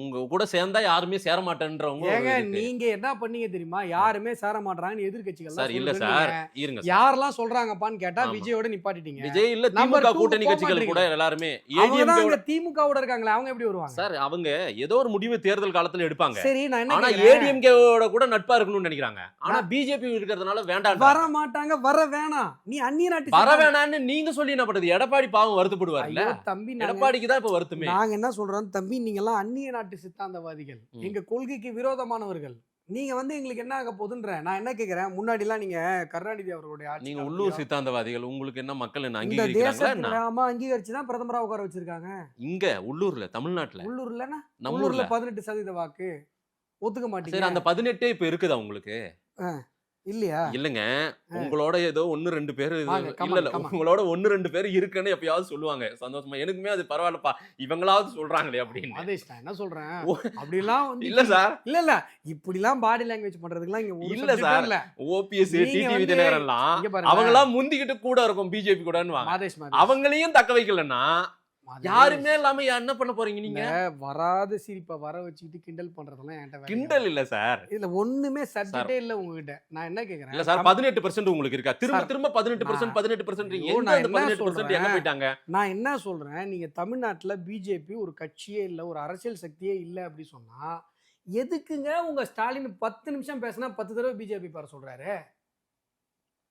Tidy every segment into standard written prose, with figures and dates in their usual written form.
உங்க கூட சேர்ந்தா யாருமே சேர மாட்டேன்றவங்க ஒரு ஏங்க இருக்கு. நீங்க என்ன பண்ணீங்க தெரியுமா? யாருமே சேர மாட்றாங்கன்னு எதிர்க்கட்சிகள் சார் இல்ல சார் இருங்க சார். யாரெல்லாம் சொல்றாங்கப்பான்னு கேட்டா ஆமா. விஜயோட நிப்பாட்டிட்டீங்க. விஜய் இல்ல நம்பர் திமுக 2 கூட்டணி போக கட்சிகள் கூட மாட்டீங்க. எல்லாருமே அவங்க தான் ஏடிஎம்கே அங்க திமுகவோட இருக்காங்களே, அவங்க எப்படி வருவாங்க? சார் அவங்க ஏதோ ஒரு முடிவு தேர்தல் காலத்துல எடுப்பாங்க. சரி நான் என்ன ஆனா கேக்குறேன், ஏடிஎம்கேவோட கூட நட்பா இருக்கணும்னு நினைக்கிறாங்க. ஆனா பிஜேபி இருக்கிறதுனால வேண்டாம். வர மாட்டாங்க, வர வேணாம். நீ அந்நிய நாட்டு வர வேணாம்னு நீங்க சொல்லி என்ன பண்றது? எடப்பாடி பாவம் வருத்தப்படுவார்ல. ஐயோ தம்பி, எடப்பாடிக்கு தான் இப்ப வருத்தமே. நாங்க என்ன சொல்றோம் தம்பி, நீங்க எல்லாம் அந்நிய நாட்டு சித்தாந்தவாதிகள், எங்க கொள்கைக்கு விரோதமானவர்கள். நீங்க எங்களுக்கு என்ன ஆக போகுதுன்ற. நான் என்ன கேக்குறேன், முன்னாடி எல்லாம் நீங்க கருணாநிதி அவர்களுடைய ஆட்சி நீங்க உள்ளூர் சித்தாந்தவாதிகள், உங்களுக்கு என்ன மக்கள் என்ன இந்த அங்கீகரிக்கிறாங்களா என்ன? தேசத்துல ஆமா அங்கீகரிச்சு தான் பிரதமரா உட்கார வச்சிருக்காங்க. இங்க உள்ளூர்ல தமிழ்நாட்டுல உள்ளூர்லனா நம்ம உள்ளூர்ல ஊர்ல 18% வாக்கு ஒத்துக்க சரி மாட்டீங்க அந்த 18 இப்ப இருக்குதா உங்களுக்கு? இல்லையா? இல்லங்க உங்களோட ஏதோ 1-2 பேர் வாங்க, come இல்ல on, இல்ல come on. உங்களோட 1-2 பேர் இருக்குன்னு எப்பயாவது சொல்லுவாங்க சந்தோஷமா. எனக்குமே அது பரவாயில்லப்பா இவங்களாவது சொல்றாங்களே அப்படின்னு. ஆதேஷ் நான் என்ன சொல்றேன், அப்படிலாம் இல்ல சார் இல்ல இப்படிலாம் பாடி லாங்குவேஜ் பண்றதுக்குலாம் இங்க ஒரு இல்ல subject சார். இல்ல. ஓபிஎஸ் நீங்க டிடிவி தினகரன்லாம் இங்க பாருங்க. அவங்களாம் முந்திக்கிட்டு கூட இருக்கும் பிஜேபி கூடன்னு மாதேஷ் அவங்களையும் தக்க வைக்கலன்னா யாருமே இல்லாம என்ன பண்ண போறீங்க நீங்க? வராத சிரிப்பை வர வச்சுக்கிட்டு கிண்டல் பண்றதெல்லாம் என்கிட்ட வேலை கிண்டல் இல்ல சார். இல்ல ஒண்ணுமே சப்ஜெக்டே இல்ல உங்ககிட்ட. நான் என்ன கேக்குறேன், இல்ல சார் 18% உங்களுக்கு இருக்கா? திரும்ப சார், திரும்ப 18% 18% ஐயோ, எங்க நான் அந்த என்ன 18% எங்க போயிட்டாங்க? நான் என்ன சொல்றேன், நீங்க தமிழ்நாட்டுல பிஜேபி ஒரு கட்சியே இல்ல, ஒரு அரசியல் சக்தியே இல்ல அப்படி சொன்னா எதுக்குங்க உங்க ஸ்டாலின் 10 நிமிஷம் பேசினா 10 தடவை பிஜேபி பார சொல்றாரு?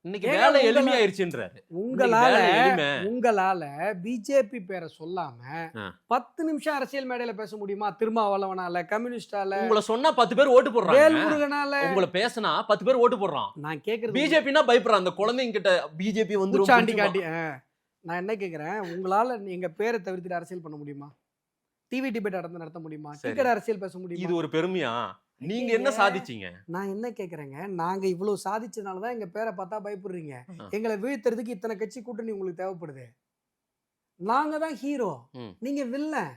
இன்னைக்கு ஏங்க வேலை உங்கள- எளிமையாயிருச்சுன்றாரு. உங்களால வேலை எளிமை. உங்களால பிஜேபி பேரை சொல்லாம ஆ. 10 நிமிஷம் அரசியல் மேடையில பேச முடியுமா? திருமாவளவனால, கம்யூனிஸ்டால, உங்களை சொன்னா 10 பேர் ஓட்டு போடுறாங்க. வேல்முருகனால? உங்களை பேசினா 10 பேர் ஓட்டு போடுறான். நான் கேக்குறது பிஜேபினா பயப்படுறான். அந்த குழந்தைங்க கிட்ட பிஜேபி உச்சாண்டி வந்து காட்டி நான் என்ன கேக்குறேன், உங்களால எங்க பேரை தவிர்த்துட்டு அரசியல் பண்ண முடியுமா? டிவி டிபேட் நடத்த முடியுமா? சரி. டிக்கெட் அரசியல் பேச இது முடியுமா? ஒரு பெருமையா? நீங்க என்ன சாதிச்சீங்க? நான் என்ன கேக்குறேங்க, நாங்க இவ்வளவு சாதிச்சதுனால தான் எங்க பேரை பார்த்தா பயப்படுறீங்க. ஆ. எங்களை வீழ்த்துறதுக்கு இத்தனை கட்சி கூட்டணி உங்களுக்கு தேவைப்படுது. நாங்க தான் ஹீரோ, ம். நீங்க வில்லன்.